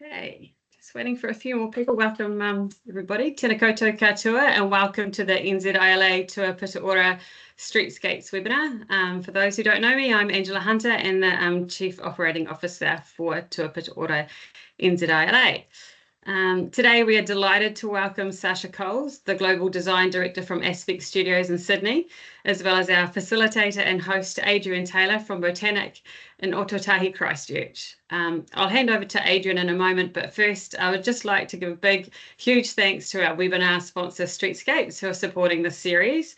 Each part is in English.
Okay, just waiting for a few more people. Welcome, everybody. Tēnā koutou katoa, and welcome to the NZILA Tua Pita Ora Streetscapes webinar. For those who don't know me, I'm Angela Hunter and the Chief Operating Officer for Tua Pita Ora NZILA. Today we are delighted to welcome Sacha, the Global Design Director from Aspect Studios in Sydney, as well as our facilitator and host Adrian Taylor from Botanic in Ōtautahi, Christchurch. I'll hand over to Adrian in a moment, but first I would just like to give a huge thanks to our webinar sponsor Streetscape who are supporting this series.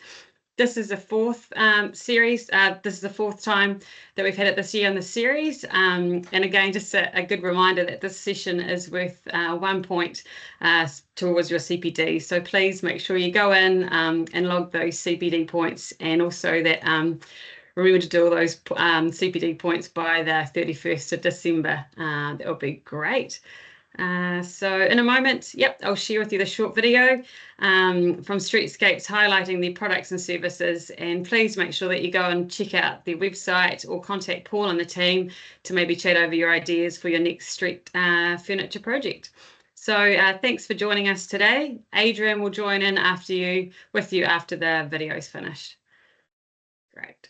This is the fourth series. This is the fourth time that we've had it this year in the series. And again, just a good reminder that this session is worth 1 point towards your CPD. So please make sure you go in and log those CPD points, and also that remember to do all those CPD points by the 31st of December. That would be great. So in a moment, I'll share with you the short video from Streetscapes highlighting their products and services, and please make sure that you go and check out their website or contact Paul and the team to maybe chat over your ideas for your next street furniture project. So thanks for joining us today. Adrian will join in with you after the video is finished. Great.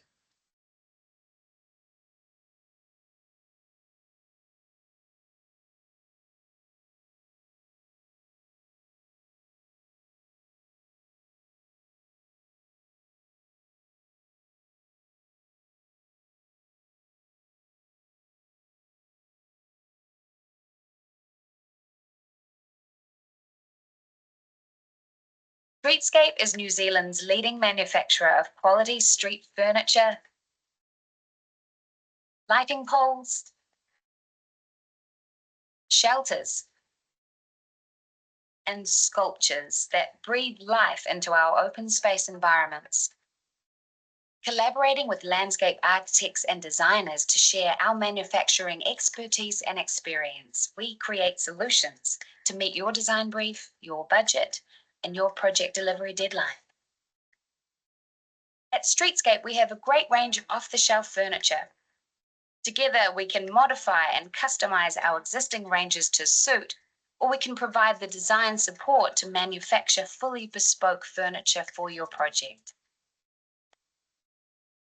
Streetscape is New Zealand's leading manufacturer of quality street furniture, lighting poles, shelters, and sculptures that breathe life into our open space environments. Collaborating with landscape architects and designers to share our manufacturing expertise and experience, we create solutions to meet your design brief, your budget, and your project delivery deadline. At Streetscape, we have a great range of off-the-shelf furniture. Together, we can modify and customize our existing ranges to suit, or we can provide the design support to manufacture fully bespoke furniture for your project.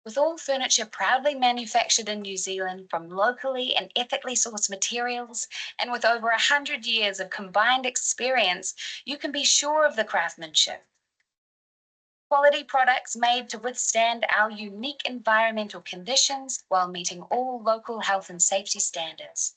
With all furniture proudly manufactured in New Zealand from locally and ethically sourced materials, and with over 100 years of combined experience, you can be sure of the craftsmanship. Quality products made to withstand our unique environmental conditions while meeting all local health and safety standards.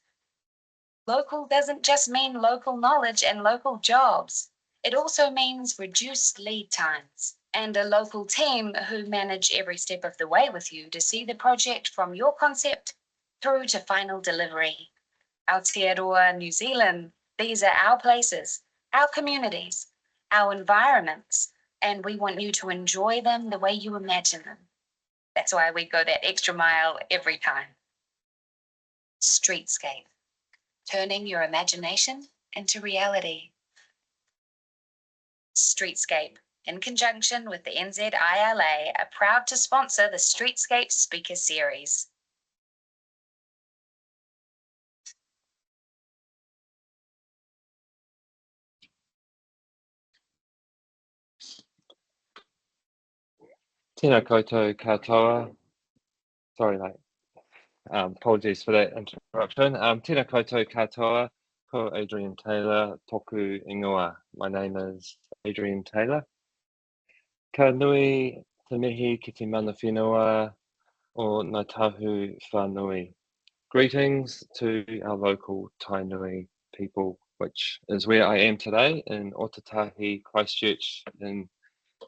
Local doesn't just mean local knowledge and local jobs. It also means reduced lead times and a local team who manage every step of the way with you to see the project from your concept through to final delivery. Aotearoa, New Zealand, these are our places, our communities, our environments, and we want you to enjoy them the way you imagine them. That's why we go that extra mile every time. Streetscape, turning your imagination into reality. Streetscape, in conjunction with the NZILA, are proud to sponsor the Streetscape Speaker Series. Tēnā koutou katoa. Sorry, mate. Apologies for that interruption. Tēnā koutou katoa, ko Adrian Taylor, toku ingoa. My name is Adrian Taylor. Ka nui te mihi ki te mana whenua o ngā tahu whānui. Greetings to our local Tainui people, which is where I am today in Ōtautahi, Christchurch, in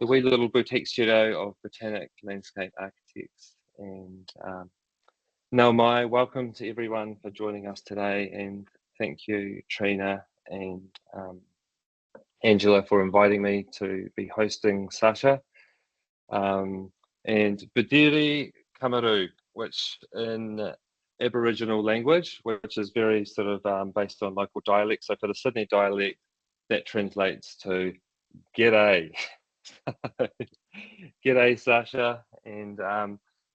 the wee little boutique studio of Botanic Landscape Architects. And nau mai, welcome to everyone for joining us today, and thank you Trina and Angela for inviting me to be hosting Sacha. And Badiri Kamaru, which in Aboriginal language, which is very sort of based on local dialect. So for the Sydney dialect, that translates to G'day. G'day, Sacha. And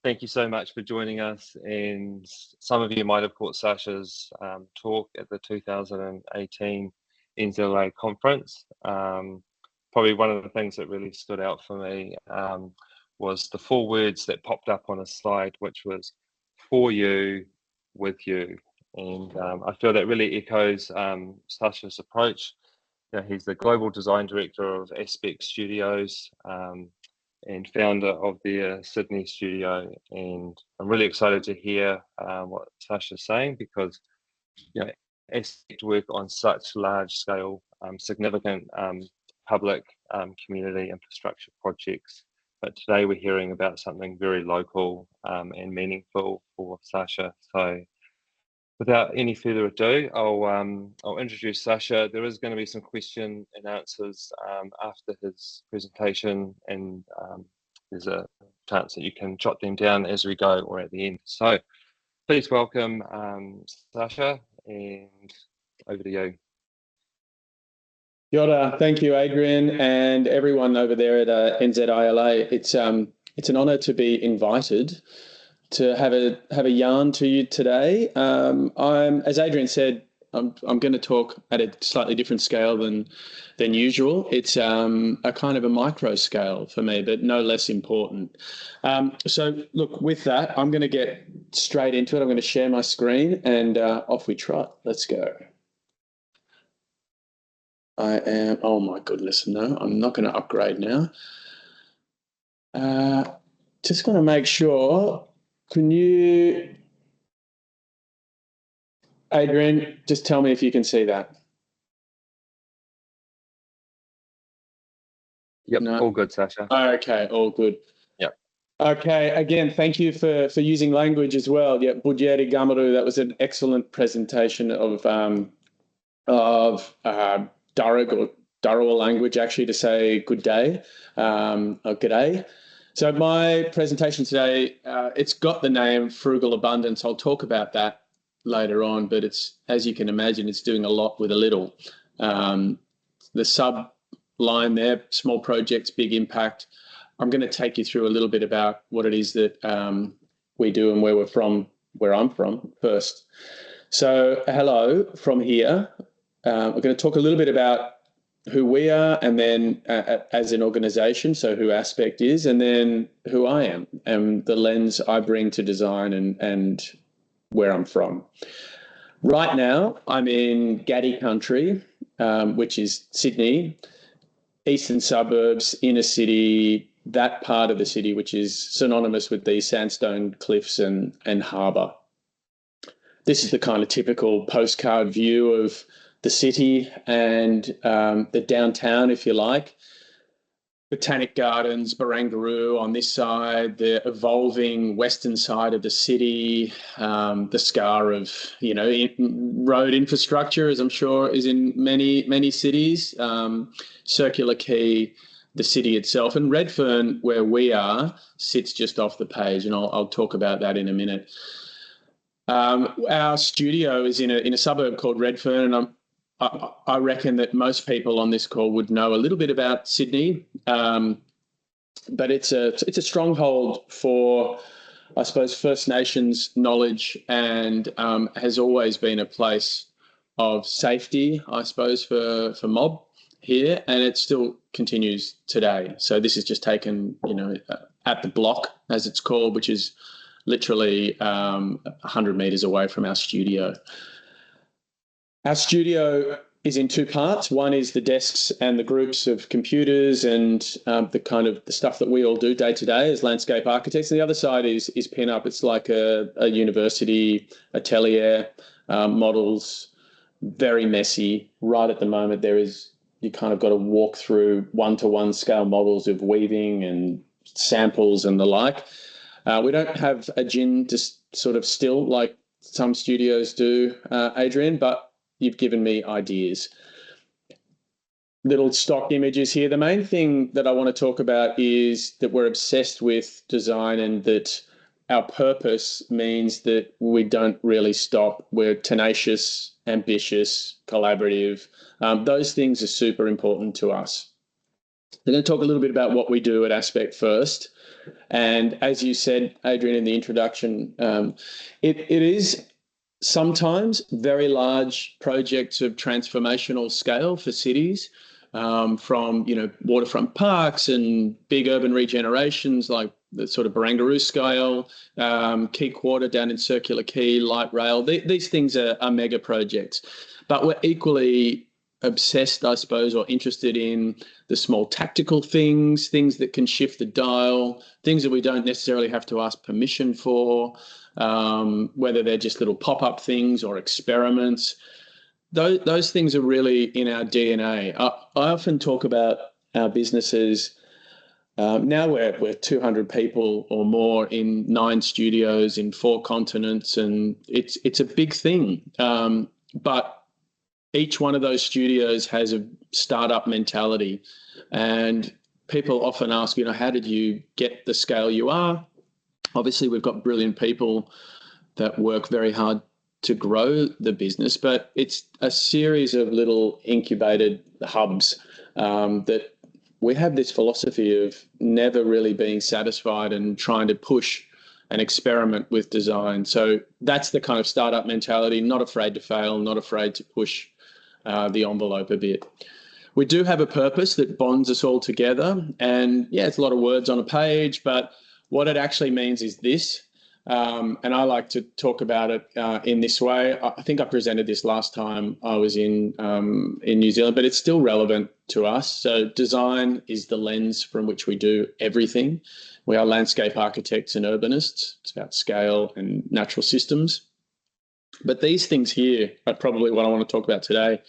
Thank you so much for joining us. And some of you might have caught Sacha's talk at the 2018 NZILA conference. Probably one of the things that really stood out for me was the 4 words that popped up on a slide, which was for you, with you. And I feel that really echoes Sacha's approach. He's the global design director of Aspect Studios and founder of their Sydney studio. And I'm really excited to hear what Sacha's saying, because Aspect work on such large scale, significant public community infrastructure projects. But today we're hearing about something very local and meaningful for Sacha. So without any further ado, I'll introduce Sacha. There is going to be some question and answers after his presentation, and there's a chance that you can jot them down as we go or at the end. So please welcome Sacha, and over to you. Kia ora. Thank you, Adrian, and everyone over there at NZILA. It's an honour to be invited to have a yarn to you today. As Adrian said, I'm going to talk at a slightly different scale than usual. It's a kind of a micro scale for me, but no less important. So look, with that, I'm going to get straight into it. I'm going to share my screen and off we trot. Let's go. Oh my goodness, no, I'm not going to upgrade now. Just going to make sure, can you, Adrian, just tell me if you can see that. Yep, no? All good, Sacha. Okay, all good. Yep. Okay, again, thank you for using language as well. Yeah, Bujeri Gamaru, that was an excellent presentation of Darug language, actually, to say good day or g'day. So my presentation today, it's got the name Frugal Abundance. I'll talk about that later on, but it's, as you can imagine, it's doing a lot with a little. The sub line there, small projects, big impact. I'm going to take you through a little bit about what it is that we do and where I'm from first. So hello from here. We're going to talk a little bit about who we are, and then as an organisation, so who Aspect is, and then who I am and the lens I bring to design and where I'm from. Right now, I'm in Gadi country, which is Sydney, eastern suburbs, inner city, that part of the city which is synonymous with the sandstone cliffs and harbour. This is the kind of typical postcard view of the city and the downtown, if you like. Botanic Gardens, Barangaroo on this side, the evolving western side of the city, the scar of, road infrastructure, as I'm sure is in many cities, Circular Quay, the city itself, and Redfern, where we are, sits just off the page, and I'll talk about that in a minute. Our studio is in a suburb called Redfern, and I reckon that most people on this call would know a little bit about Sydney, but it's a stronghold for, I suppose, First Nations knowledge, and has always been a place of safety, I suppose, for mob here, and it still continues today. So this is just taken, at the block, as it's called, which is literally 100 metres away from our studio. Our studio is in 2 parts. One is the desks and the groups of computers and the stuff that we all do day to day as landscape architects. And the other side is pin-up. It's like a university atelier, models, very messy. Right at the moment, you kind of got to walk through 1-to-1 scale models of weaving and samples and the like. We don't have a gin just sort of still like some studios do, Adrian, but you've given me ideas. Little stock images here. The main thing that I want to talk about is that we're obsessed with design, and that our purpose means that we don't really stop. We're tenacious, ambitious, collaborative. Those things are super important to us. I'm going to talk a little bit about what we do at Aspect first. And as you said, Adrian, in the introduction, it is sometimes very large projects of transformational scale for cities, from, you know, waterfront parks and big urban regenerations like the sort of Barangaroo scale, Quay Quarter down in Circular Quay, light rail. These things are mega projects, but we're equally obsessed, I suppose, or interested in the small tactical things that can shift the dial, things that we don't necessarily have to ask permission for, whether they're just little pop-up things or experiments. Those things are really in our DNA. I often talk about our businesses. Now we're 200 people or more in 9 studios in 4 continents, and it's a big thing. But each one of those studios has a startup mentality, and people often ask, you know, how did you get the scale you are? Obviously, we've got brilliant people that work very hard to grow the business, but it's a series of little incubated hubs that we have this philosophy of never really being satisfied and trying to push and experiment with design. So that's the kind of startup mentality, not afraid to fail, not afraid to push the envelope a bit. We do have a purpose that bonds us all together, and yeah, it's a lot of words on a page, but what it actually means is this, and I like to talk about it in this way. I think I presented this last time I was in New Zealand, but it's still relevant to us. So design is the lens from which we do everything. We are landscape architects and urbanists. It's about scale and natural systems. But these things here are probably what I want to talk about today.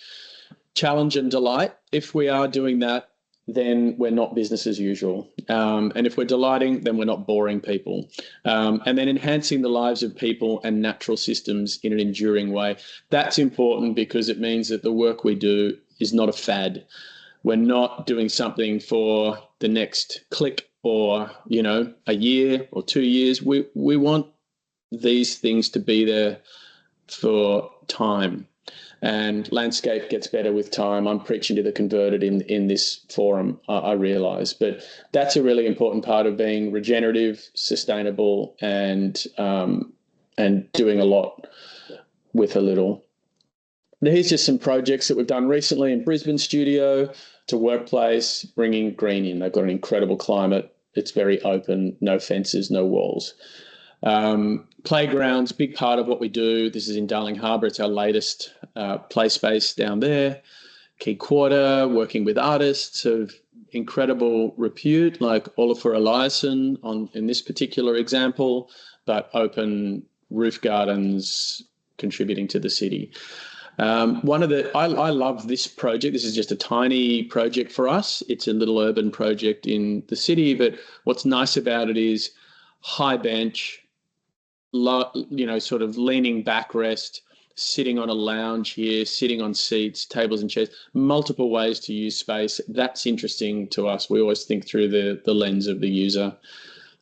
Challenge and delight. If we are doing that, then we're not business as usual. And if we're delighting, then we're not boring people. And then enhancing the lives of people and natural systems in an enduring way. That's important because it means that the work we do is not a fad. We're not doing something for the next click or, you know, a year or 2 years. We want these things to be there for time, and landscape gets better with time. I'm preaching to the converted in this forum, I realise, but that's a really important part of being regenerative, sustainable, and doing a lot with a little. Now, here's just some projects that we've done recently in Brisbane studio to workplace, bringing green in. They've got an incredible climate. It's very open, no fences, no walls. Playgrounds, big part of what we do. This is in Darling Harbour. It's our latest play space down there. Quay Quarter, working with artists of incredible repute, like Olafur Eliasson in this particular example, but open roof gardens contributing to the city. I love this project. This is just a tiny project for us. It's a little urban project in the city, but what's nice about it is high bench, you know, sort of leaning backrest, sitting on a lounge here, sitting on seats, tables and chairs, multiple ways to use space. That's interesting to us. We always think through the lens of the user.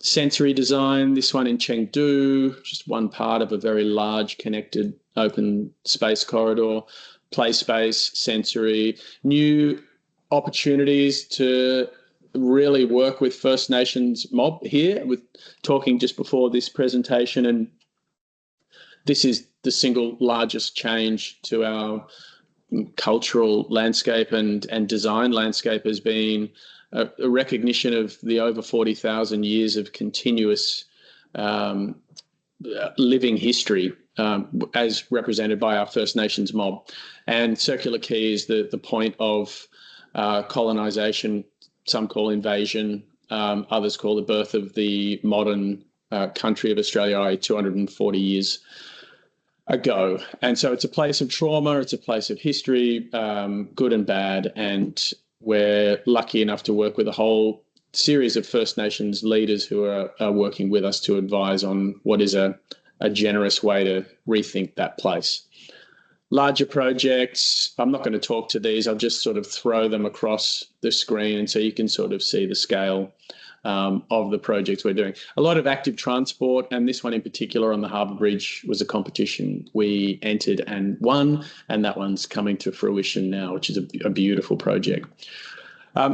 Sensory design, this one in Chengdu, just one part of a very large connected open space corridor. Play space, sensory, new opportunities to really work with First Nations mob here, with talking just before this presentation, and this is the single largest change to our cultural landscape and design landscape, has been a recognition of the over 40,000 years of continuous living history as represented by our First Nations mob. And Circular Quay is the point of colonisation. Some call invasion, others call the birth of the modern country of Australia, i.e. 240 years ago. And so it's a place of trauma, it's a place of history, good and bad, and we're lucky enough to work with a whole series of First Nations leaders who are working with us to advise on what is a generous way to rethink that place. Larger projects, I'm not going to talk to these, I'll just sort of throw them across the screen and so you can sort of see the scale of the projects we're doing. A lot of active transport, and this one in particular on the Harbour Bridge was a competition we entered and won, and that one's coming to fruition now, which is a beautiful project.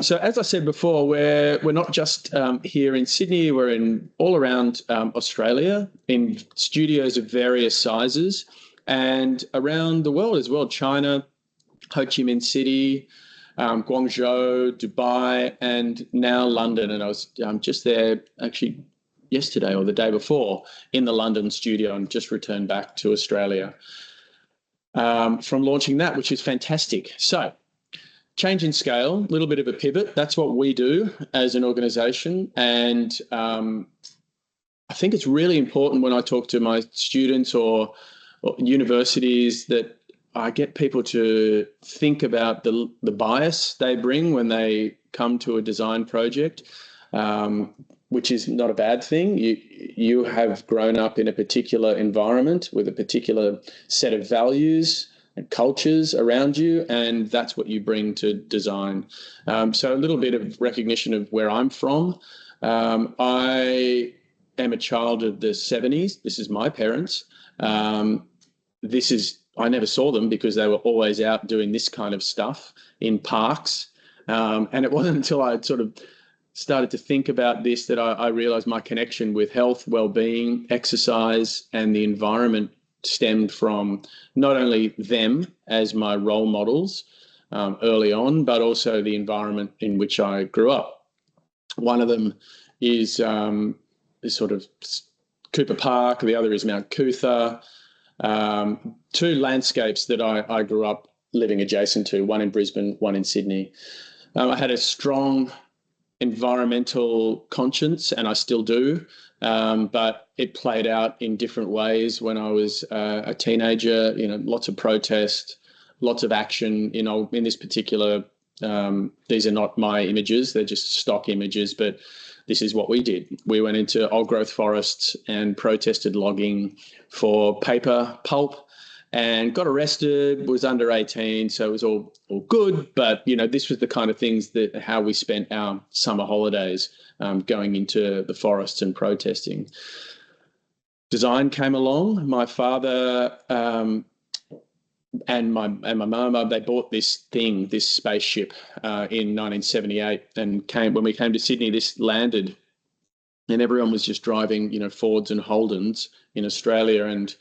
So as I said before, we're not just here in Sydney, we're in all around Australia in studios of various sizes and around the world as well. China, Ho Chi Minh City, Guangzhou, Dubai, and now London. And I was just there actually yesterday or the day before in the London studio and just returned back to Australia from launching that, which is fantastic. So change in scale, a little bit of a pivot. That's what we do as an organisation. And I think it's really important when I talk to my students or universities that I get people to think about the bias they bring when they come to a design project, which is not a bad thing. You have grown up in a particular environment with a particular set of values and cultures around you, and that's what you bring to design. So a little bit of recognition of where I'm from. I am a child of the 70s. This is my parents. I never saw them because they were always out doing this kind of stuff in parks. And it wasn't until I sort of started to think about this that I realized my connection with health, well-being, exercise, and the environment stemmed from not only them as my role models early on, but also the environment in which I grew up. One of them is sort of Cooper Park, the other is Mount Cootha, two landscapes that I grew up living adjacent to, one in Brisbane, one in Sydney. I had a strong environmental conscience, and I still do, but it played out in different ways when I was a teenager. Lots of protest, lots of action. In this particular, these are not my images; they're just stock images, but this is what we did. We went into old growth forests and protested logging for paper pulp, and got arrested, was under 18, so it was all good. But, this was the kind of things how we spent our summer holidays, going into the forests and protesting. Design came along. My father and my mum, they bought this spaceship in 1978, and when we came to Sydney, this landed, and everyone was just driving, Fords and Holdens in Australia, and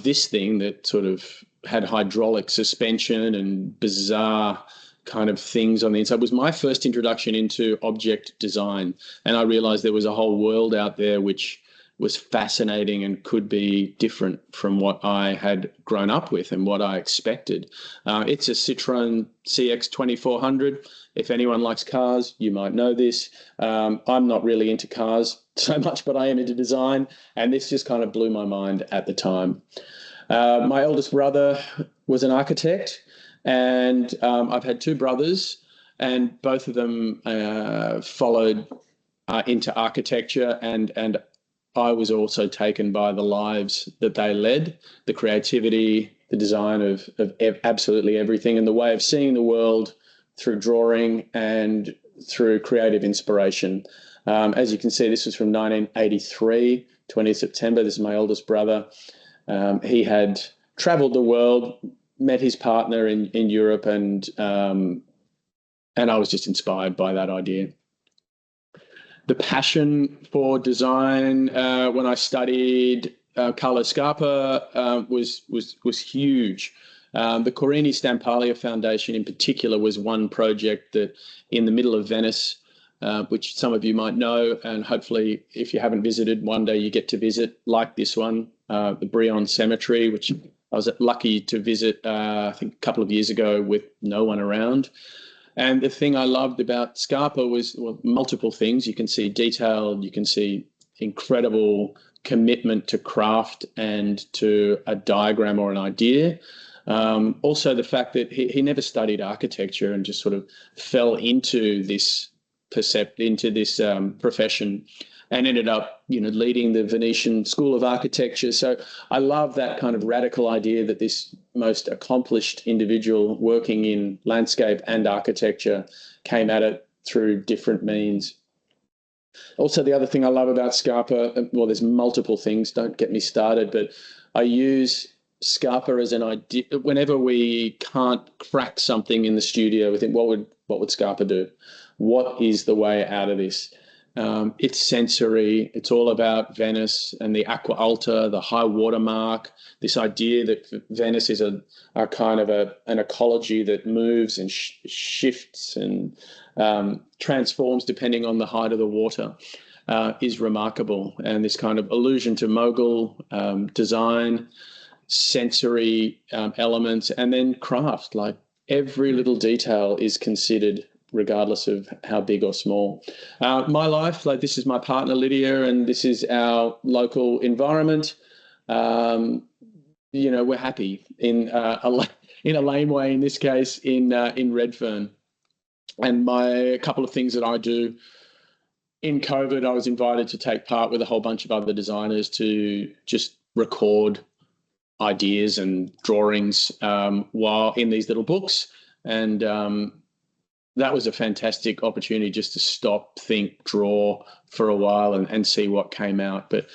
this thing that sort of had hydraulic suspension and bizarre kind of things on the inside was my first introduction into object design. And I realized there was a whole world out there which was fascinating and could be different from what I had grown up with and what I expected. It's a Citroen CX 2400. If anyone likes cars, you might know this. I'm not really into cars so much, but I am into design, and this just kind of blew my mind at the time. My eldest brother was an architect, and I've had two brothers, and both of them followed into architecture, and I was also taken by the lives that they led, the creativity, the design of absolutely everything, and the way of seeing the world through drawing and through creative inspiration. As you can see, this was from 1983, 20th September. This is my eldest brother. He had traveled the world, met his partner in Europe, and I was just inspired by that idea. The passion for design when I studied Carlo Scarpa was huge. The Corini Stampalia Foundation in particular was one project that in the middle of Venice, which some of you might know, and hopefully if you haven't visited, one day you get to visit, like this one, the Brion Cemetery, which I was lucky to visit, I think a couple of years ago with no one around. And the thing I loved about Scarpa was multiple things. You can see detail, you can see incredible commitment to craft and to a diagram or an idea. Also the fact that he never studied architecture and just sort of fell into this profession and ended up, leading the Venetian School of Architecture. So I love that kind of radical idea that this most accomplished individual working in landscape and architecture came at it through different means. Also, the other thing I love about Scarpa, well, there's multiple things, don't get me started, but I use Scarpa as an idea. Whenever we can't crack something in the studio, we think, what what would Scarpa do? What is the way out of this? It's sensory. It's all about Venice and the Aqua Alta, the high water mark, this idea that Venice is a kind of an ecology that moves and shifts and transforms depending on the height of the water, is remarkable. And this kind of allusion to Mogul design, sensory elements, and then craft, like every little detail is considered regardless of how big or small. My life, like this is my partner Lydia, and this is our local environment. You know, we're happy in a laneway, in this case in Redfern. And a couple of things that I do. In COVID, I was invited to take part with a whole bunch of other designers to just record ideas and drawings while in these little books. And that was a fantastic opportunity just to stop, think, draw for a while and see what came out. But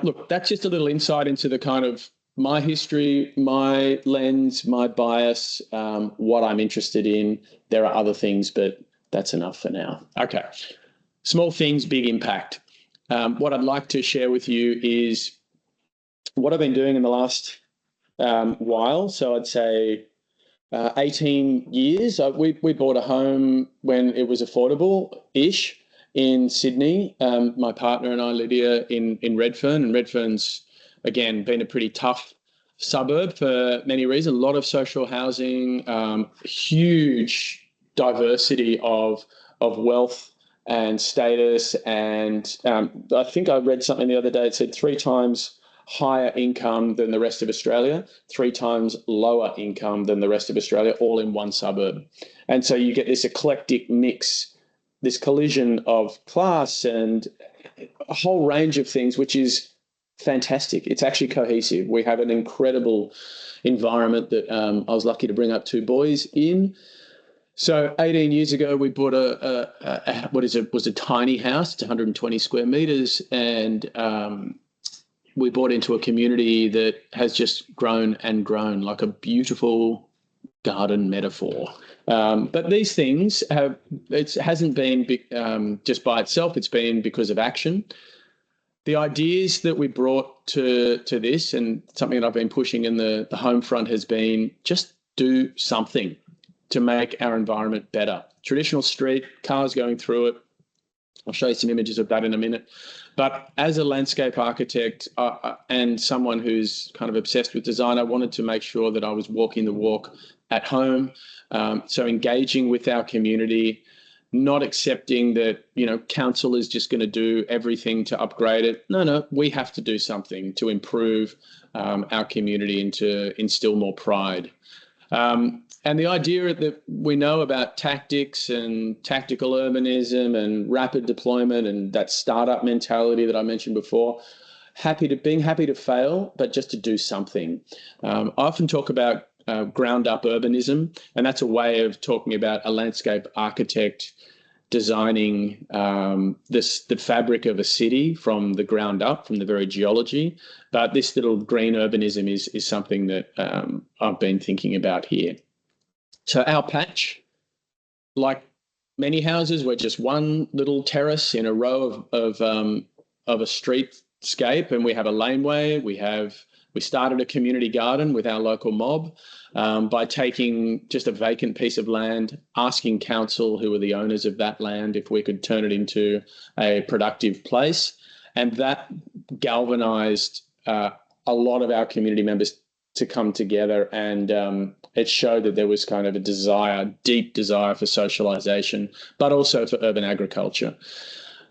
look, that's just a little insight into the kind of my history, my lens, my bias, what I'm interested in. There are other things, but that's enough for now. Okay. Small things, big impact. What I'd like to share with you is what I've been doing in the last while. So I'd say 18 years. We bought a home when it was affordable-ish in Sydney. My partner and I, Lydia, in Redfern. And Redfern's, again, been a pretty tough suburb for many reasons. A lot of social housing, huge diversity of wealth and status. And I think I read something the other day. It said 3 times higher income than the rest of Australia, 3 times lower income than the rest of Australia, all in one suburb. And so you get this eclectic mix, this collision of class and a whole range of things, which is fantastic. It's actually cohesive. We have an incredible environment that I was lucky to bring up 2 boys in. So 18 years ago, we bought was a tiny house. It's 120 square meters. And we bought into a community that has just grown and grown, like a beautiful garden metaphor. But these things hasn't been just by itself. It's been because of action. The ideas that we brought to this, and something that I've been pushing in the home front, has been just do something to make our environment better. Traditional street, cars going through it. I'll show you some images of that in a minute. But as a landscape architect and someone who's kind of obsessed with design, I wanted to make sure that I was walking the walk at home. So engaging with our community, not accepting that, you know, council is just going to do everything to upgrade it. No, we have to do something to improve our community and to instill more pride. And the idea that we know about tactics and tactical urbanism and rapid deployment and that startup mentality that I mentioned before, being happy to fail, but just to do something. I often talk about ground up urbanism, and that's a way of talking about a landscape architect designing the fabric of a city from the ground up, from the very geology. But this little green urbanism is something that I've been thinking about here. So our patch, like many houses, we're just one little terrace in a row of a streetscape, and we have a laneway. We started a community garden with our local mob by taking just a vacant piece of land, asking council, who were the owners of that land, if we could turn it into a productive place. And that galvanized a lot of our community members to come together, and it showed that there was kind of a deep desire for socialization, but also for urban agriculture.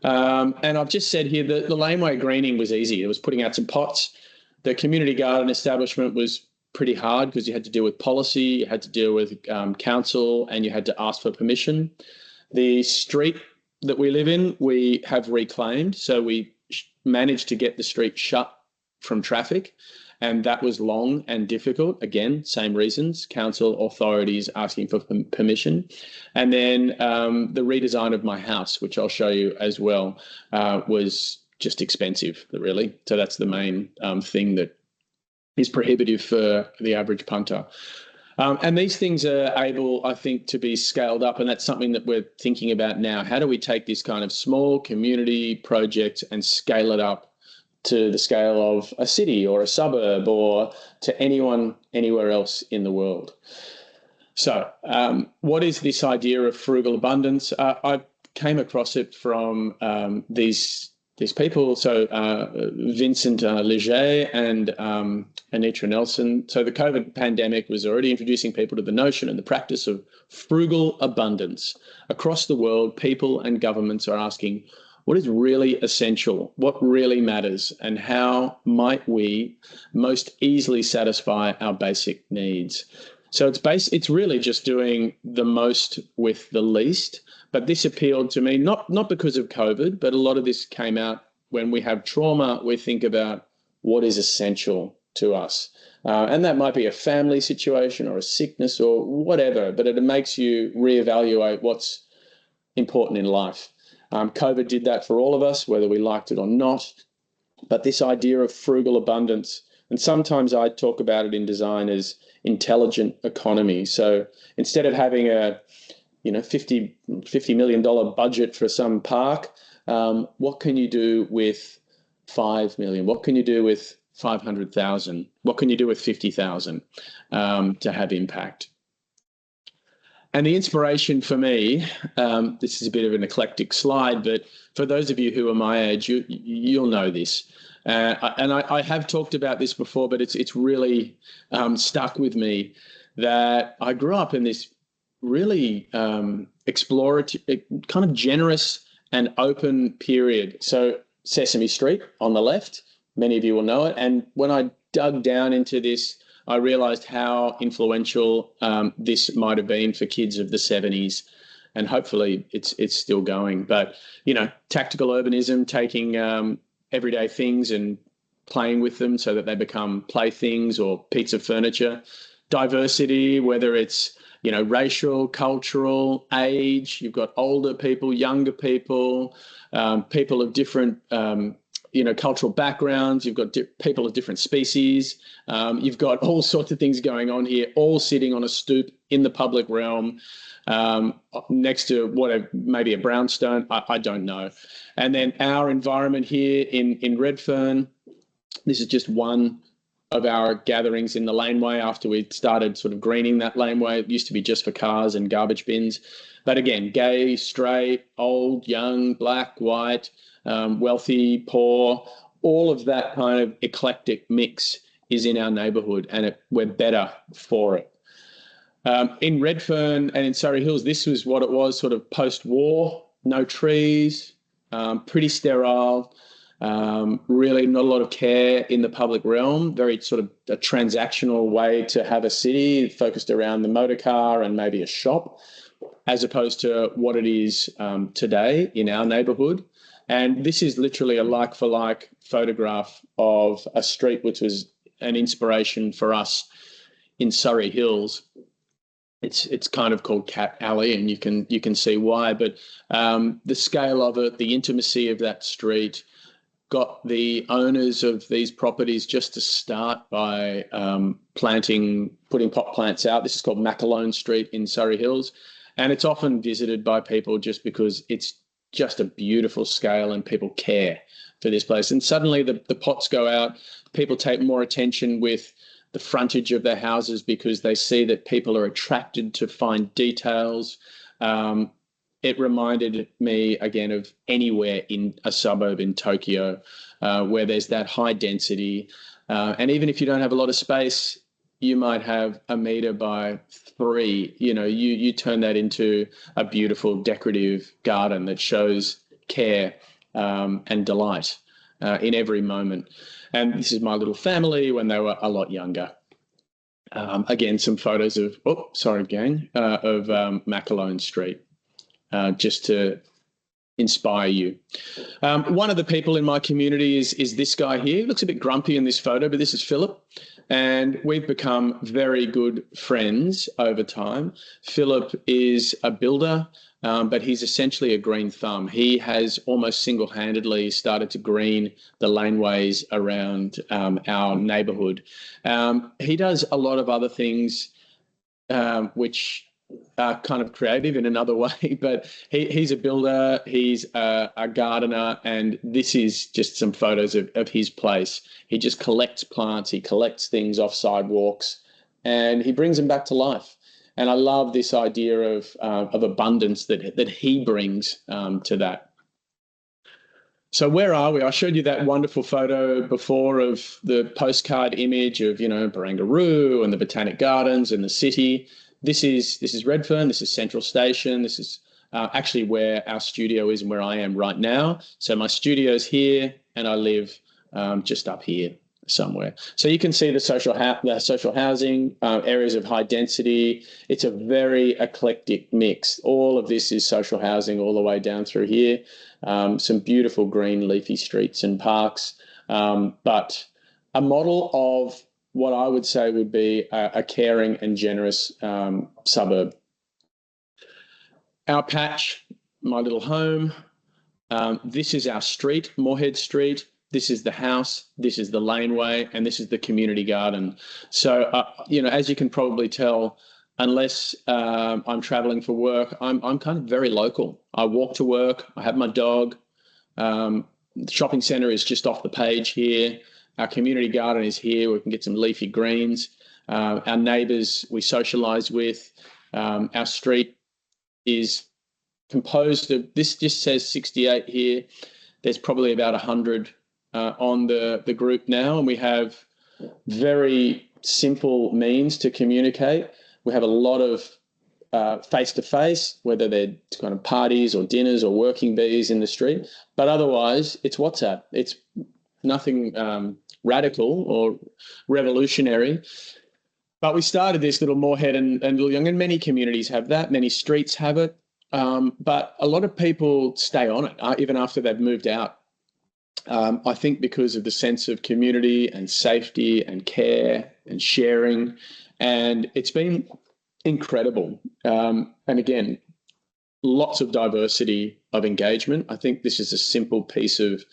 And I've just said here that the laneway greening was easy. It was putting out some pots. The community garden establishment was pretty hard because you had to deal with policy, you had to deal with council, and you had to ask for permission. The street that we live in, we have reclaimed. So we managed to get the street shut from traffic. And that was long and difficult. Again, same reasons, council authorities asking for permission. And then the redesign of my house, which I'll show you as well, was just expensive, really. So that's the main thing that is prohibitive for the average punter. And these things are able, I think, to be scaled up. And that's something that we're thinking about now. How do we take this kind of small community project and scale it up to the scale of a city or a suburb or to anyone anywhere else in the world? So what is this idea of frugal abundance? I came across it from these people. So Vincent Leger and Anitra Nelson. So the COVID pandemic was already introducing people to the notion and the practice of frugal abundance. Across the world, people and governments are asking, what is really essential? What really matters? And how might we most easily satisfy our basic needs? So it's really just doing the most with the least. But this appealed to me, not because of COVID, but a lot of this came out when we have trauma. We think about what is essential to us. And that might be a family situation or a sickness or whatever, but it makes you reevaluate what's important in life. COVID did that for all of us, whether we liked it or not. But this idea of frugal abundance, and sometimes I talk about it in design as intelligent economy. So instead of having a $50 million budget for some park, what can you do with 5 million? What can you do with 500,000? What can you do with 50,000 to have impact? And the inspiration for me, this is a bit of an eclectic slide, but for those of you who are my age, you'll know this. And I have talked about this before, but it's really stuck with me that I grew up in this really explorative, kind of generous and open period. So Sesame Street on the left, many of you will know it. And when I dug down into this, I realized how influential this might have been for kids of the 70s. And hopefully it's still going. But, tactical urbanism, taking everyday things and playing with them so that they become playthings or pieces of furniture. Diversity, whether it's racial, cultural, age. You've got older people, younger people, people of different, cultural backgrounds. You've got people of different species. You've got all sorts of things going on here, all sitting on a stoop in the public realm next to maybe a brownstone. I don't know. And then our environment here in Redfern, this is just one of our gatherings in the laneway after we started sort of greening that laneway. It used to be just for cars and garbage bins. But again, gay, straight, old, young, black, white, wealthy, poor, all of that kind of eclectic mix is in our neighbourhood, and we're better for it. In Redfern and in Surrey Hills, this was what it was sort of post-war, no trees, pretty sterile, really not a lot of care in the public realm, very sort of a transactional way to have a city focused around the motor car and maybe a shop, as opposed to what it is today in our neighbourhood. And this is literally a like-for-like photograph of a street which was an inspiration for us in Surrey Hills. It's kind of called Cat Alley, and you can see why. But the scale of it, the intimacy of that street, got the owners of these properties just to start by putting pot plants out. This is called Macalone Street in Surrey Hills, and it's often visited by people just because it's just a beautiful scale and people care for this place. And suddenly the pots go out, people take more attention with the frontage of their houses because they see that people are attracted to find details. It reminded me again of anywhere in a suburb in Tokyo where there's that high density. And even if you don't have a lot of space, you might have 1 meter by 3. You turn that into a beautiful decorative garden that shows care and delight in every moment. And this is my little family when they were a lot younger. Again, some photos of, of Macalone Street, just to inspire you. One of the people in my community is this guy here. He looks a bit grumpy in this photo, but this is Philip. And we've become very good friends over time. Philip is a builder, but he's essentially a green thumb. He has almost single-handedly started to green the laneways around our neighbourhood. He does a lot of other things which are kind of creative in another way, but he's a builder, he's a gardener, and this is just some photos of his place. He just collects plants, he collects things off sidewalks, and he brings them back to life. And I love this idea of abundance that he brings to that. So where are we? I showed you that wonderful photo before of the postcard image of, Barangaroo and the Botanic Gardens and the city. This is Redfern. This is Central Station. This is actually where our studio is and where I am right now. So my studio's here, and I live just up here somewhere. So you can see the social housing, areas of high density. It's a very eclectic mix. All of this is social housing all the way down through here. Some beautiful green leafy streets and parks, but a model of what I would say would be a caring and generous suburb. Our patch, my little home, this is our street, Moorhead Street. This is the house, this is the laneway, and this is the community garden. So, as you can probably tell, unless I'm traveling for work, I'm kind of very local. I walk to work, I have my dog. The shopping centre is just off the page here. Our community garden is here. We can get some leafy greens. Our neighbours we socialise with. Our street is composed of, this just says 68 here. There's probably about 100 on the group now, and we have very simple means to communicate. We have a lot of face-to-face, whether they're kind of parties or dinners or working bees in the street, but otherwise it's WhatsApp. It's nothing radical or revolutionary. But we started this little Moorhead and Little and many communities have that, many streets have it, but a lot of people stay on it even after they've moved out. I think because of the sense of community and safety and care and sharing, and it's been incredible. And again, lots of diversity of engagement. I think this is a simple piece of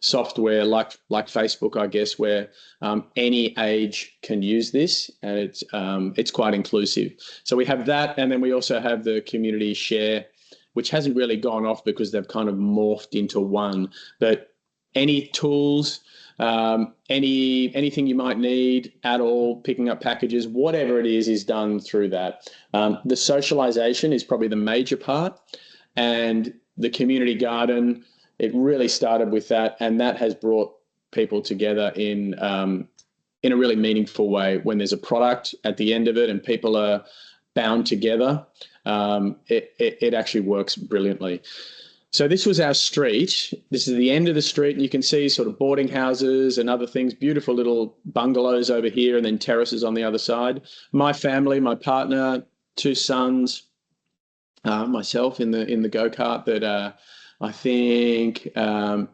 software like Facebook, I guess, where any age can use this, and it's quite inclusive. So we have that, and then we also have the community share, which hasn't really gone off because they've kind of morphed into one. But any tools, anything you might need at all, picking up packages, whatever it is done through that. The socialization is probably the major part, and the community garden, it really started with that, and that has brought people together in a really meaningful way. When there's a product at the end of it and people are bound together, it actually works brilliantly. So this was our street. This is the end of the street, and you can see sort of boarding houses and other things, beautiful little bungalows over here, and then terraces on the other side. My family, my partner, 2 sons, myself in the go-kart that I think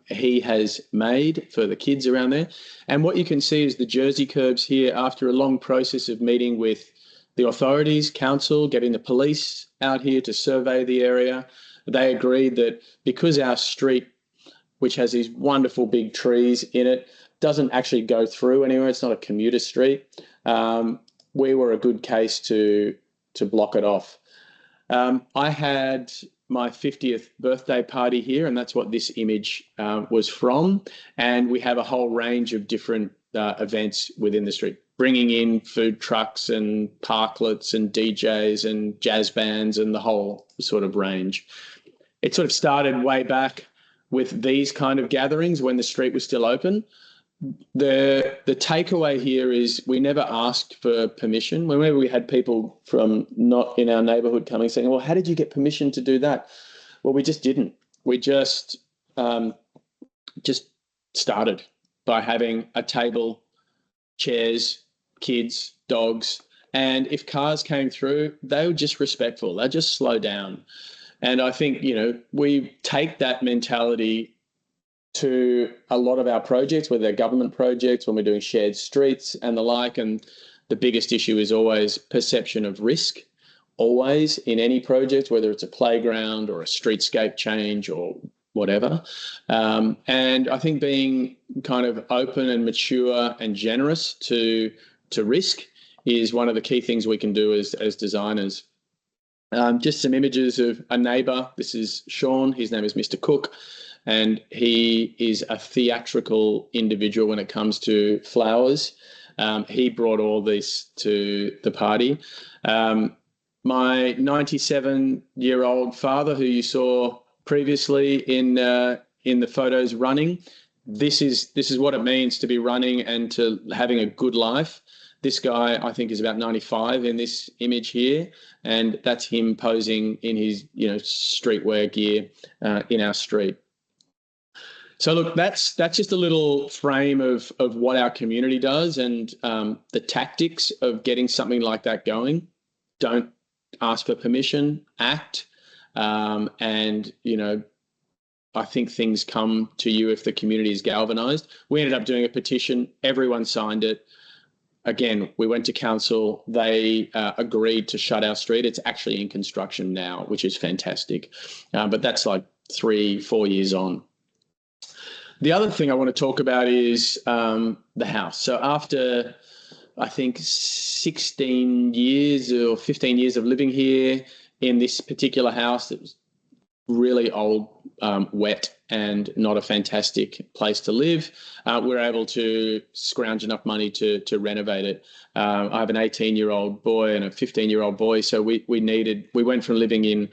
he has made for the kids around there. And what you can see is the Jersey curbs here after a long process of meeting with the authorities, council, getting the police out here to survey the area. They agreed that because our street, which has these wonderful big trees in it, doesn't actually go through anywhere, it's not a commuter street, we were a good case to block it off. I had my 50th birthday party here, and that's what this image was from. And we have a whole range of different events within the street, bringing in food trucks and parklets and DJs and jazz bands and the whole sort of range. It sort of started way back with these kind of gatherings when the street was still open. The takeaway here is we never asked for permission. Whenever we had people from not in our neighbourhood coming saying, well, how did you get permission to do that? Well, we just didn't. We just started by having a table, chairs, kids, dogs, and if cars came through, they were just respectful. They'd just slow down. And I think, we take that mentality to a lot of our projects, whether they're government projects, when we're doing shared streets and the like. And the biggest issue is always perception of risk, always in any project, whether it's a playground or a streetscape change or whatever. And I think being kind of open and mature and generous to risk is one of the key things we can do as designers. Just some images of a neighbour. This is Sean. His name is Mr. Cook, and he is a theatrical individual when it comes to flowers. He brought all this to the party. My 97-year-old father, who you saw previously in the photos running, this is what it means to be running and to having a good life. This guy, I think, is about 95 in this image here, and that's him posing in his, streetwear gear in our street. So look, that's just a little frame of what our community does, and the tactics of getting something like that going. Don't ask for permission, act, and I think things come to you if the community is galvanised. We ended up doing a petition. Everyone signed it. Again, we went to council. They agreed to shut our street. It's actually in construction now, which is fantastic. But that's like 3-4 years on. The other thing I want to talk about is the house. So after, I think, 16 years or 15 years of living here in this particular house that was really old, wet, and not a fantastic place to live, we're able to scrounge enough money to renovate it. I have an 18-year-old boy and a 15-year-old boy, so we went from living in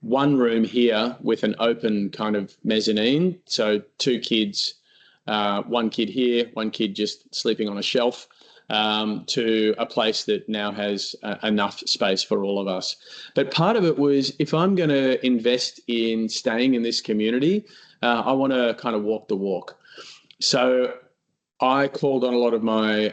one room here with an open kind of mezzanine, so 2 kids, 1 kid here, 1 kid just sleeping on a shelf, to a place that now has enough space for all of us. But part of it was, if I'm going to invest in staying in this community, I want to kind of walk the walk. So I called on a lot of my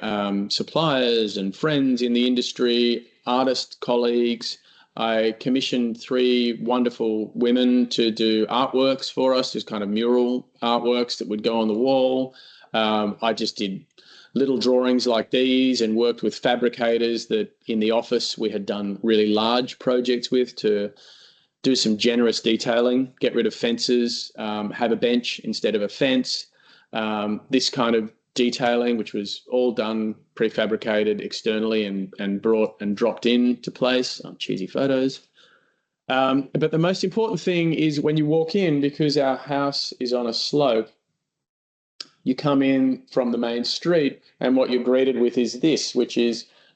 suppliers and friends in the industry, artist colleagues. I commissioned 3 wonderful women to do artworks for us, just kind of mural artworks that would go on the wall. I just did little drawings like these and worked with fabricators that in the office we had done really large projects with to do some generous detailing, get rid of fences, have a bench instead of a fence, this kind of detailing, which was all done prefabricated externally and brought and dropped into place. Cheesy photos. But the most important thing is when you walk in, because our house is on a slope, you come in from the main street and what you're greeted with is this, which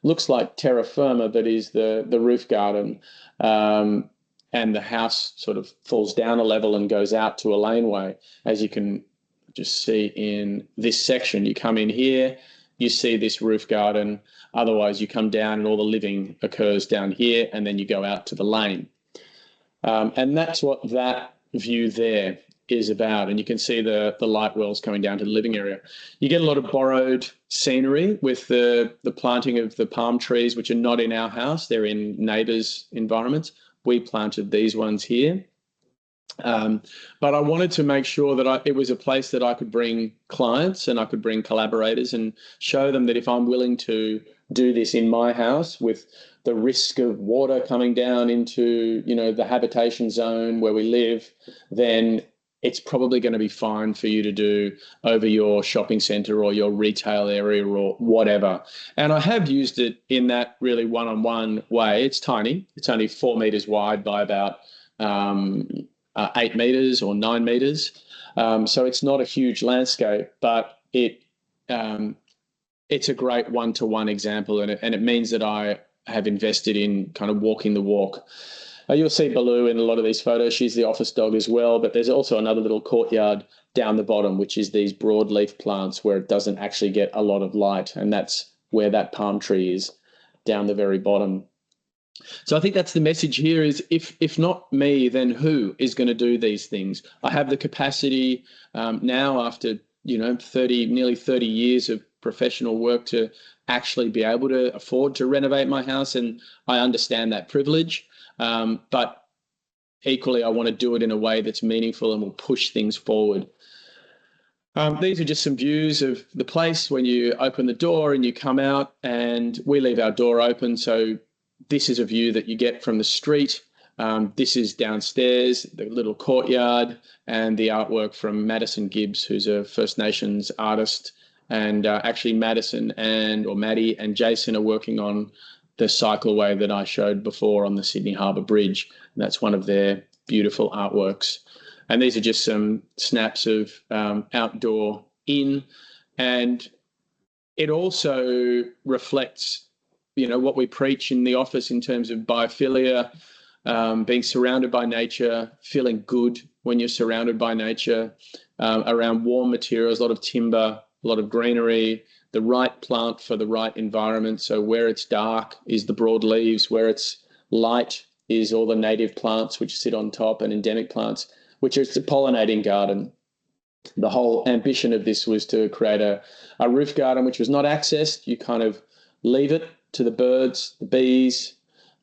looks like terra firma, but is the roof garden. And the house sort of falls down a level and goes out to a laneway. As you can just see in this section, you come in here, you see this roof garden. Otherwise, you come down and all the living occurs down here, and then you go out to the lane. And that's what that view there is about. And you can see the light wells coming down to the living area. You get a lot of borrowed scenery with the planting of the palm trees, which are not in our house. They're in neighbours' environments. We planted these ones here. But I wanted to make sure that it was a place that I could bring clients and I could bring collaborators and show them that if I'm willing to do this in my house with the risk of water coming down into, the habitation zone where we live, then it's probably going to be fine for you to do over your shopping centre or your retail area or whatever. And I have used it in that really one-on-one way. It's tiny. It's only 4 metres wide by about 8 metres or 9 metres. So it's not a huge landscape, but it's a great one-to-one example, and it means that I have invested in kind of walking the walk. You'll see Baloo in a lot of these photos. She's the office dog as well, but there's also another little courtyard down the bottom, which is these broadleaf plants where it doesn't actually get a lot of light, and that's where that palm tree is, down the very bottom. So I think that's the message here is if not me, then who is going to do these things? I have the capacity now after, nearly 30 years of professional work to actually be able to afford to renovate my house, and I understand that privilege. But equally, I want to do it in a way that's meaningful and will push things forward. These are just some views of the place when you open the door and you come out, and we leave our door open. So this is a view that you get from the street. This is downstairs, the little courtyard, and the artwork from Madison Gibbs, who's a First Nations artist And actually Maddie and Jason are working on the cycleway that I showed before on the Sydney Harbour Bridge. And that's one of their beautiful artworks. And these are just some snaps of outdoor in, and it also reflects, what we preach in the office in terms of biophilia, being surrounded by nature, feeling good when you're surrounded by nature, around warm materials, a lot of timber, a lot of greenery, the right plant for the right environment. So where it's dark is the broadleaves, where it's light is all the native plants which sit on top, and endemic plants, which is the pollinating garden. The whole ambition of this was to create a roof garden which was not accessed. You kind of leave it to the birds, the bees,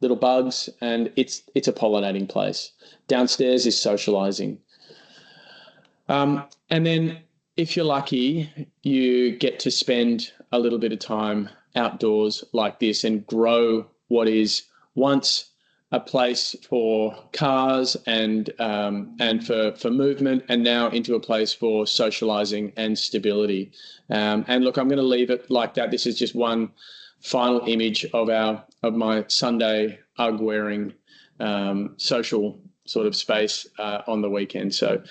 little bugs, and it's a pollinating place. Downstairs is socializing. And then if you're lucky, you get to spend a little bit of time outdoors like this and grow what is once a place for cars and for movement, and now into a place for socializing and stability. And look, I'm going to leave it like that. This is just one final image of my Sunday UGG wearing social sort of space on the weekend. So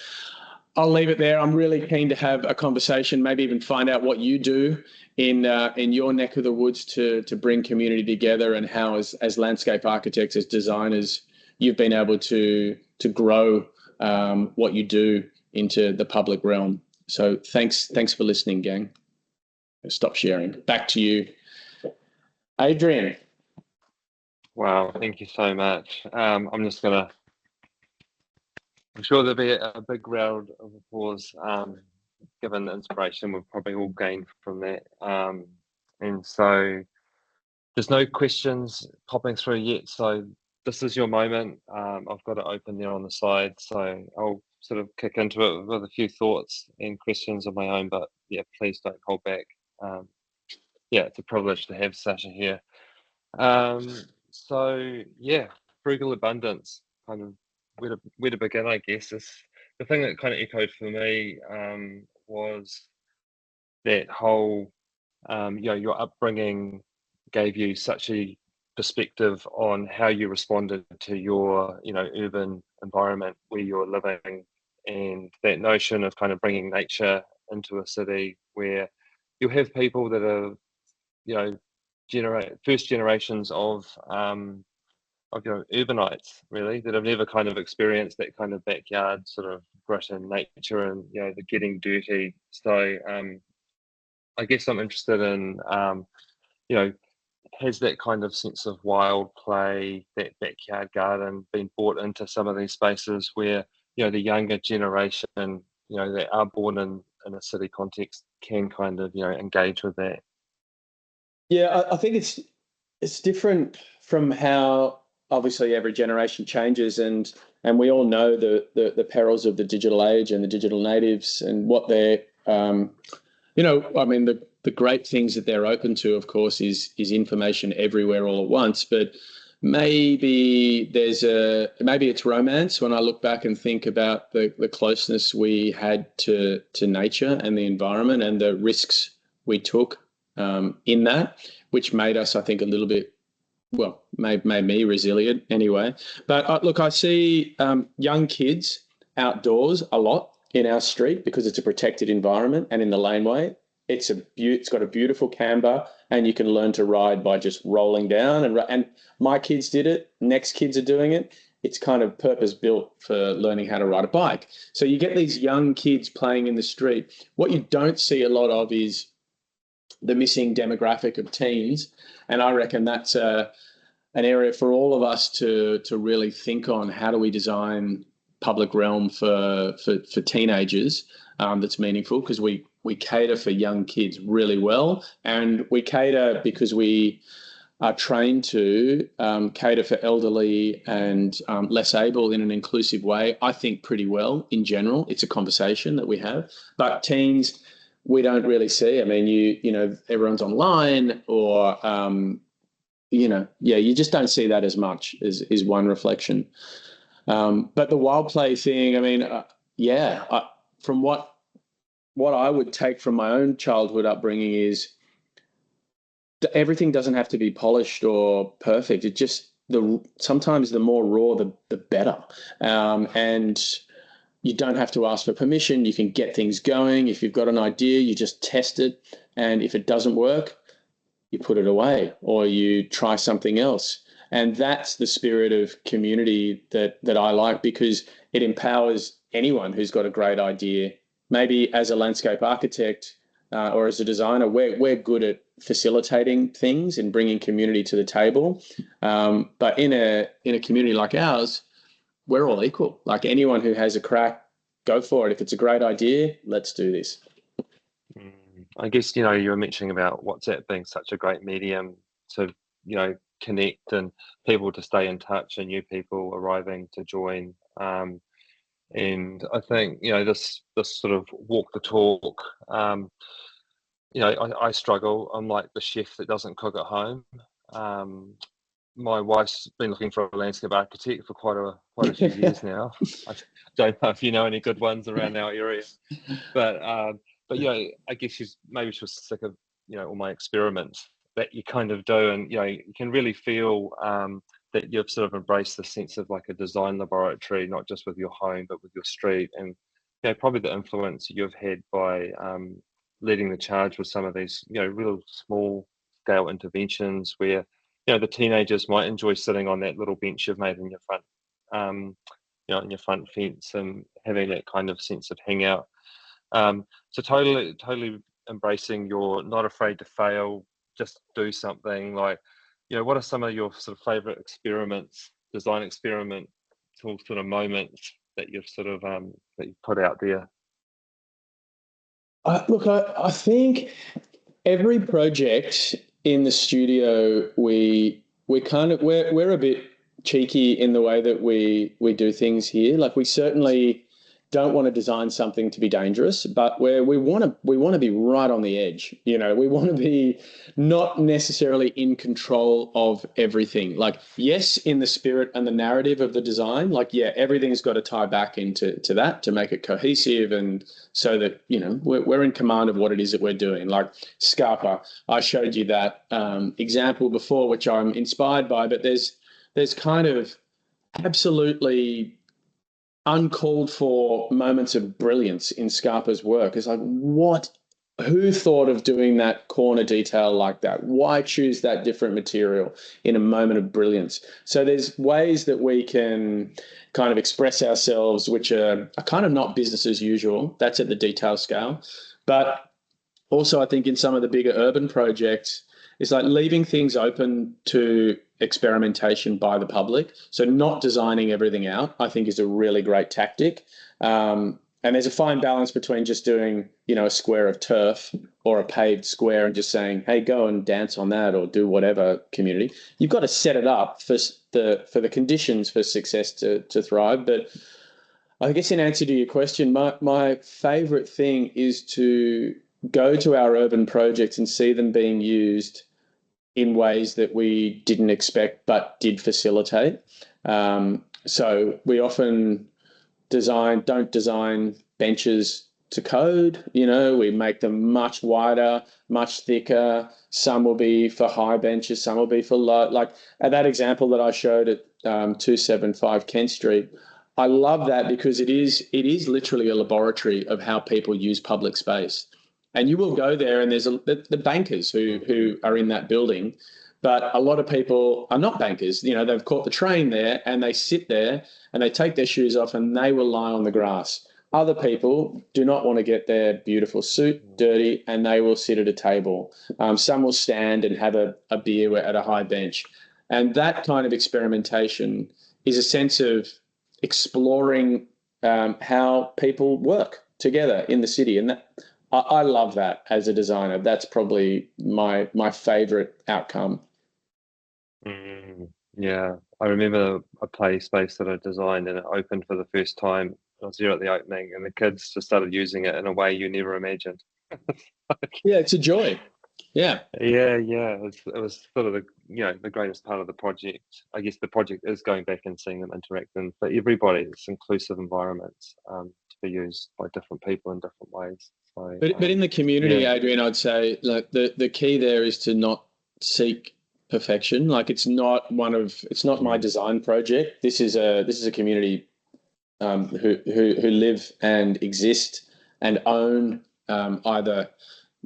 I'll leave it there. I'm really keen to have a conversation, maybe even find out what you do in your neck of the woods to bring community together, and how as landscape architects, as designers, you've been able to grow what you do into the public realm. So thanks for listening, gang. Stop sharing. Back to you, Adrian. Wow, thank you so much. I'm sure there'll be a big round of applause, given the inspiration we've probably all gained from that. And so there's no questions popping through yet. So this is your moment. I've got it open there on the side. So I'll sort of kick into it with a few thoughts and questions of my own, but yeah, please don't hold back. Yeah, it's a privilege to have Sacha here. So yeah, frugal abundance, kind of where to begin, I guess. Is the thing that kind of echoed for me was that whole, your upbringing gave you such a perspective on how you responded to your, urban environment where you're living, and that notion of kind of bringing nature into a city where you have people that are, first generations of urbanites, really, that have never kind of experienced that kind of backyard sort of grit and nature and the getting dirty. So I guess I'm interested in has that kind of sense of wild play, that backyard garden, been brought into some of these spaces where the younger generation that are born in a city context can kind of engage with that? Yeah, I think it's different from how obviously every generation changes, and we all know the perils of the digital age and the digital natives and what they're the great things that they're open to, of course, is information everywhere all at once. But maybe it's romance when I look back and think about the closeness we had to nature and the environment and the risks we took in that, which made us, I think, a little bit, well, made me resilient anyway. But look, I see young kids outdoors a lot in our street because it's a protected environment, and in the laneway, it's got a beautiful camber, and you can learn to ride by just rolling down. And my kids did it. Next kids are doing it. It's kind of purpose built for learning how to ride a bike. So you get these young kids playing in the street. What you don't see a lot of is the missing demographic of teens, and I reckon that's an area for all of us to really think on. How do we design public realm for teenagers that's meaningful? Because we cater for young kids really well, and we cater because we are trained to cater for elderly and less able in an inclusive way, I think, pretty well in general. It's a conversation that we have. But teens, we don't really see. I mean, everyone's online, or you just don't see that as much, is one reflection. But the wild play thing, I mean, from what what I would take from my own childhood upbringing is everything doesn't have to be polished or perfect. It just sometimes the more raw, the better. And you don't have to ask for permission. You can get things going. If you've got an idea, you just test it. And if it doesn't work, you put it away or you try something else. And that's the spirit of community that I like, because it empowers anyone who's got a great idea. Maybe as a landscape architect or as a designer, we're good at facilitating things and bringing community to the table. But in a community like ours, we're all equal. Like, anyone who has a crack, go for it. If it's a great idea, let's do this. I guess, you were mentioning about WhatsApp being such a great medium to, connect and people to stay in touch and new people arriving to join. And I think, this sort of walk the talk, I struggle. I'm like the chef that doesn't cook at home. My wife's been looking for a landscape architect for quite a few years now. I don't know if you know any good ones around our area, but I guess she was sick of all my experiments that you kind of do, and you can really feel that you've sort of embraced the sense of like a design laboratory, not just with your home but with your street, and probably the influence you've had by leading the charge with some of these real small scale interventions where the teenagers might enjoy sitting on that little bench you've made in your front in your front fence and having that kind of sense of hangout. So totally embracing your not afraid to fail, just do something. Like, what are some of your sort of favorite experiments, design experimental sort of moments that you've sort of that you've put out there? Look, I think every project in the studio, we're a bit cheeky in the way that we do things here. Like, we certainly don't want to design something to be dangerous, but we want to be right on the edge. We want to be not necessarily in control of everything. Like, yes, in the spirit and the narrative of the design, like, yeah, everything's got to tie back into that to make it cohesive, and so that we're in command of what it is that we're doing. Like Scarpa, I showed you that example before, which I'm inspired by, but there's kind of absolutely uncalled for moments of brilliance in Scarpa's work. It's like, who thought of doing that corner detail like that? Why choose that different material in a moment of brilliance? So there's ways that we can kind of express ourselves, which are kind of not business as usual. That's at the detail scale. But also, I think in some of the bigger urban projects, it's like leaving things open to experimentation by the public. So not designing everything out, I think, is a really great tactic. And there's a fine balance between just doing, a square of turf or a paved square and just saying, hey, go and dance on that or do whatever, community. You've got to set it up for the conditions for success to thrive. But I guess in answer to your question, my favorite thing is to go to our urban projects and see them being used in ways that we didn't expect but did facilitate. So we often don't design benches to code. We make them much wider, much thicker. Some will be for high benches, some will be for low. Like at that example that I showed at 275 Kent Street, I love that because it is literally a laboratory of how people use public space. And you will go there and there's the bankers who are in that building, but a lot of people are not bankers. They've caught the train there and they sit there and they take their shoes off and they will lie on the grass. Other people do not want to get their beautiful suit dirty and they will sit at a table. Some will stand and have a beer at a high bench. And that kind of experimentation is a sense of exploring how people work together in the city. And I love that as a designer. That's probably my favorite outcome. Yeah, I remember a play space that I designed and it opened for the first time. I was there at the opening and the kids just started using it in a way you never imagined. Yeah, it's a joy. Yeah. Yeah. It was sort of the greatest part of the project. I guess the project is going back and seeing them interact, and for everybody, it's inclusive environments to be used by different people in different ways. So, but in the community, yeah. Adrian, I'd say like the key there is to not seek perfection. Like it's not my design project. This is a community who live and exist and own, either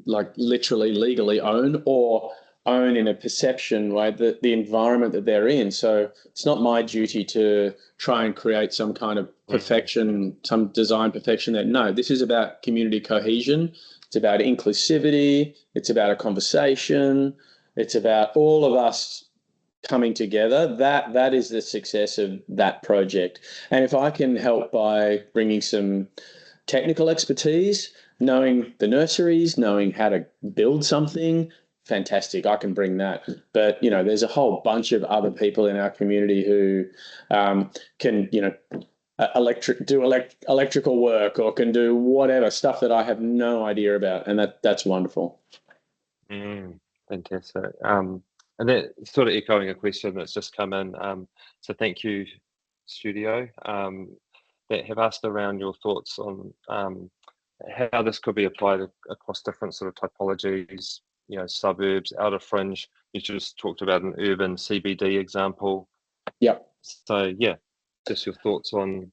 like literally legally own or own in a perception way the environment that they're in. So it's not my duty to try and create some kind of perfection, some design perfection. That no, this is about community cohesion. It's about inclusivity. It's about a conversation. It's about all of us coming together. That is the success of that project. And if I can help by bringing some technical expertise, knowing the nurseries, knowing how to build something, fantastic, I can bring that. But, there's a whole bunch of other people in our community who can, electrical work or can do whatever stuff that I have no idea about. And that's wonderful. Fantastic. And that sort of echoing a question that's just come in. So thank you, Studio, that have asked around your thoughts on how this could be applied across different sort of typologies, suburbs, outer fringe. You just talked about an urban CBD example. Yeah. So yeah, just your thoughts on.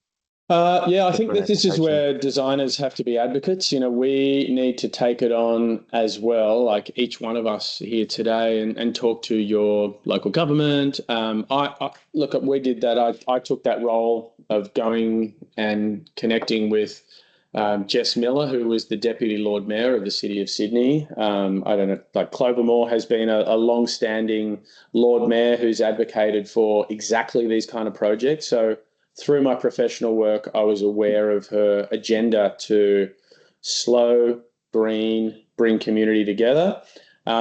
I think that this is where designers have to be advocates. We need to take it on as well, like each one of us here today, and talk to your local government. We did that. I took that role of going and connecting with Jess Miller, who was the Deputy Lord Mayor of the City of Sydney. I don't know, like Clover Moore has been a long-standing Lord Mayor who's advocated for exactly these kind of projects. So through my professional work, I was aware of her agenda to slow, green, bring community together.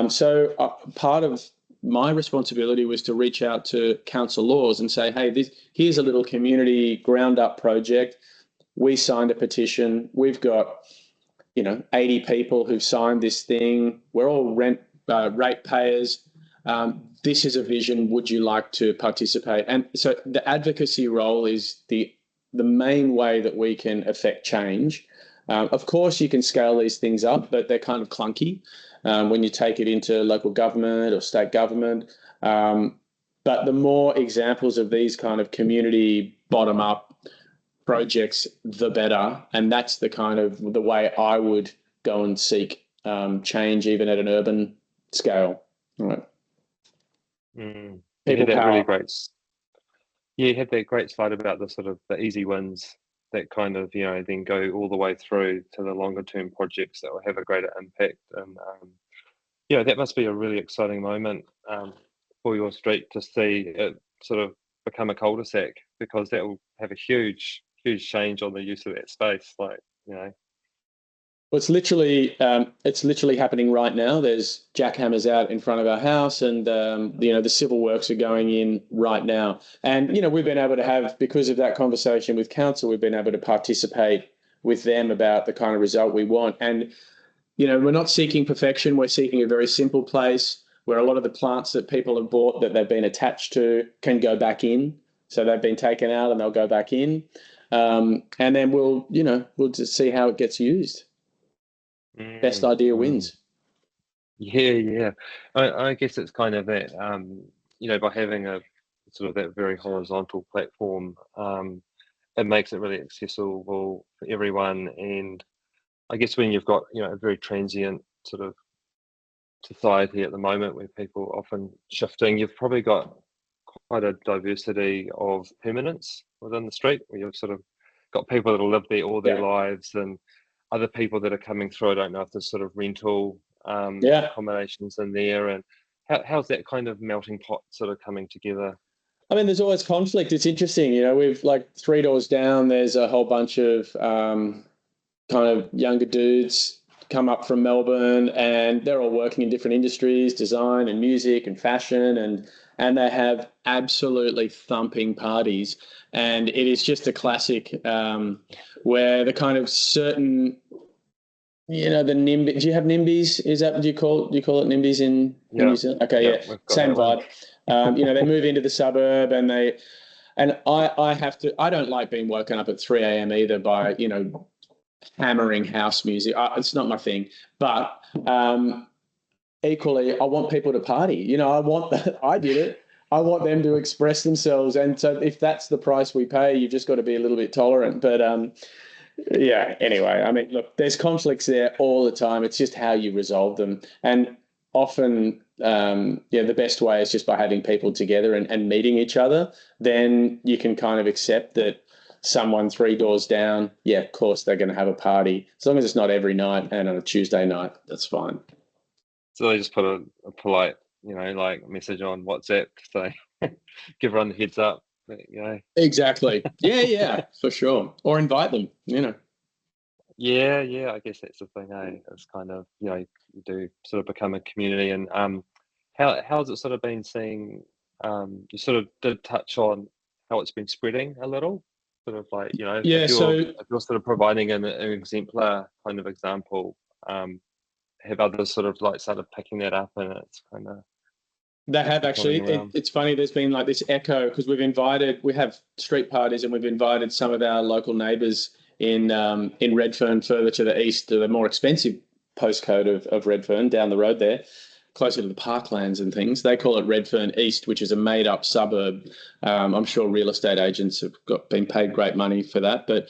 So part of my responsibility was to reach out to council laws and say, hey, here's a little community ground-up project. We signed a petition. We've got, 80 people who've signed this thing. We're all ratepayers. This is a vision. Would you like to participate? And so the advocacy role is the main way that we can affect change. Of course, you can scale these things up, but they're kind of clunky when you take it into local government or state government. But the more examples of these kind of community bottom-up projects, the better. And that's the way I would go and seek change, even at an urban scale. All right. You had that really great. Yeah, you had that great slide about the sort of the easy wins that kind of then go all the way through to the longer term projects that will have a greater impact. And that must be a really exciting moment for your street to see it sort of become a cul-de-sac, because that will have a huge change on the use of that space. Well, it's literally happening right now. There's jackhammers out in front of our house, and the civil works are going in right now. And we've been able to have, because of that conversation with council, we've been able to participate with them about the kind of result we want. And we're not seeking perfection. We're seeking a very simple place where a lot of the plants that people have bought that they've been attached to can go back in. So they've been taken out and they'll go back in. And then we'll just see how it gets used. Best idea wins. Yeah. I guess it's kind of that, by having a sort of that very horizontal platform, it makes it really accessible for everyone. And I guess when you've got, a very transient sort of society at the moment where people are often shifting, you've probably got quite a diversity of permanence within the street, where you've sort of got people that will live there all their lives, and other people that are coming through. I don't know if there's sort of rental accommodations in there, and how's that kind of melting pot sort of coming together? I mean, there's always conflict. It's interesting, we've like 3 doors down, there's a whole bunch of kind of younger dudes come up from Melbourne, and they're all working in different industries, design and music and fashion, and they have absolutely thumping parties. And it is just a classic where the kind of certain, the NIMBY. Do you have NIMBYs? Do you call it NIMBYs in New Zealand? Okay, yeah. Same vibe. They move into the suburb, and I don't like being woken up at 3 a.m. either by, hammering house music. It's not my thing, but equally, I want people to party. You know, I want that. I did it. I want them to express themselves. And so if that's the price we pay, you've just got to be a little bit tolerant. But yeah, anyway, I mean, look, there's conflicts there all the time. It's just how you resolve them. And often, the best way is just by having people together and meeting each other. Then you can kind of accept that someone 3 doors down, yeah, of course, they're going to have a party. As long as it's not every night and on a Tuesday night, that's fine. So they just put a polite, like message on WhatsApp to say, give everyone the heads up, Exactly. Yeah, for sure. Or invite them, Yeah, I guess that's the thing, It's kind of, you do sort of become a community. And how's it sort of been seeing, you sort of did touch on how it's been spreading a little, sort of like, Yeah, if you're sort of providing an exemplar kind of example, have others sort of like started picking that up, and it's kind of they have actually. It's funny. There's been like this echo because we have street parties, and we've invited some of our local neighbours in Redfern, further to the east, to the more expensive postcode of Redfern, down the road there, closer to the parklands and things. They call it Redfern East, which is a made-up suburb. I'm sure real estate agents have been paid great money for that, but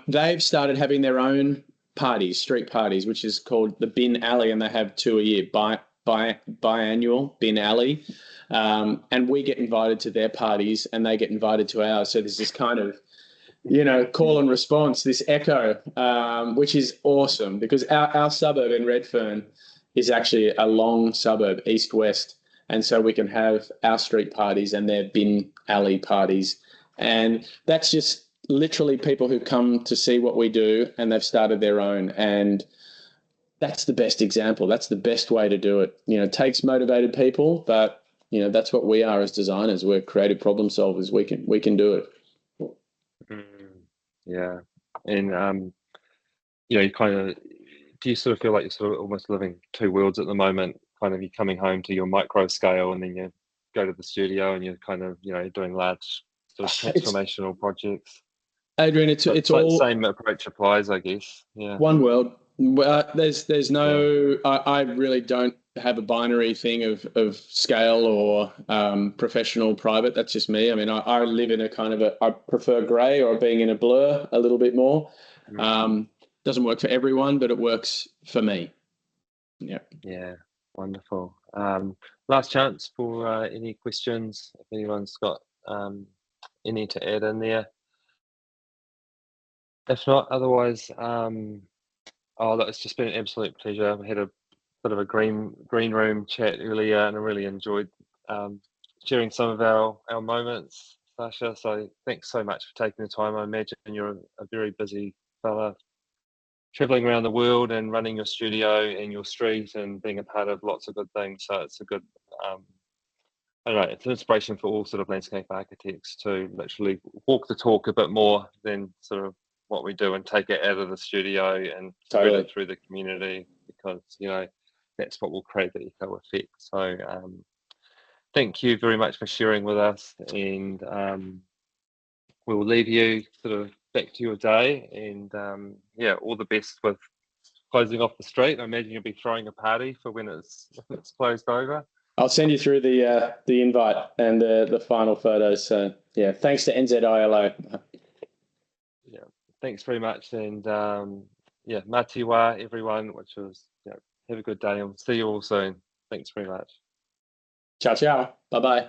they've started having their own parties, street parties, which is called the Bin Alley, and they have 2 a year, biannual Bin Alley, and we get invited to their parties and they get invited to ours. So there's this kind of, call and response, this echo, which is awesome because our suburb in Redfern is actually a long suburb, east-west, and so we can have our street parties and their Bin Alley parties, and that's just literally people who come to see what we do and they've started their own. And that's the best example. That's the best way to do it. It takes motivated people, but that's what we are as designers. We're creative problem solvers. We can do it. Yeah. And you kind of, do you sort of feel like you're sort of almost living 2 worlds at the moment? Kind of, you're coming home to your micro scale and then you go to the studio and you're kind of, doing large sort of transformational projects. Adrian, it's all the same approach applies, I guess. Yeah. One world. There's no. Yeah. I really don't have a binary thing of scale or professional, private. That's just me. I mean, I live in a kind of I prefer grey or being in a blur a little bit more. Doesn't work for everyone, but it works for me. Yeah. Yeah. Wonderful. Last chance for any questions. If anyone's got any to add in there. If not, otherwise, look, it's just been an absolute pleasure. We had a bit of a green room chat earlier, and I really enjoyed sharing some of our moments, Sacha. So thanks so much for taking the time. I imagine you're a very busy fella, traveling around the world and running your studio and your street and being a part of lots of good things. So it's a good, I don't know, it's an inspiration for all sort of landscape architects to literally walk the talk a bit more than sort of what we do and take it out of the studio and spread it through the community, because that's what will create the echo effect. So thank you very much for sharing with us, and we'll leave you sort of back to your day, and all the best with closing off the street. I imagine you'll be throwing a party for when it's closed over. I'll send you through the invite and the final photos. So yeah, thanks to NZILA. Yeah, thanks very much, and matiwa everyone, which was have a good day, and we'll see you all soon. Thanks very much. Ciao, ciao. Bye bye.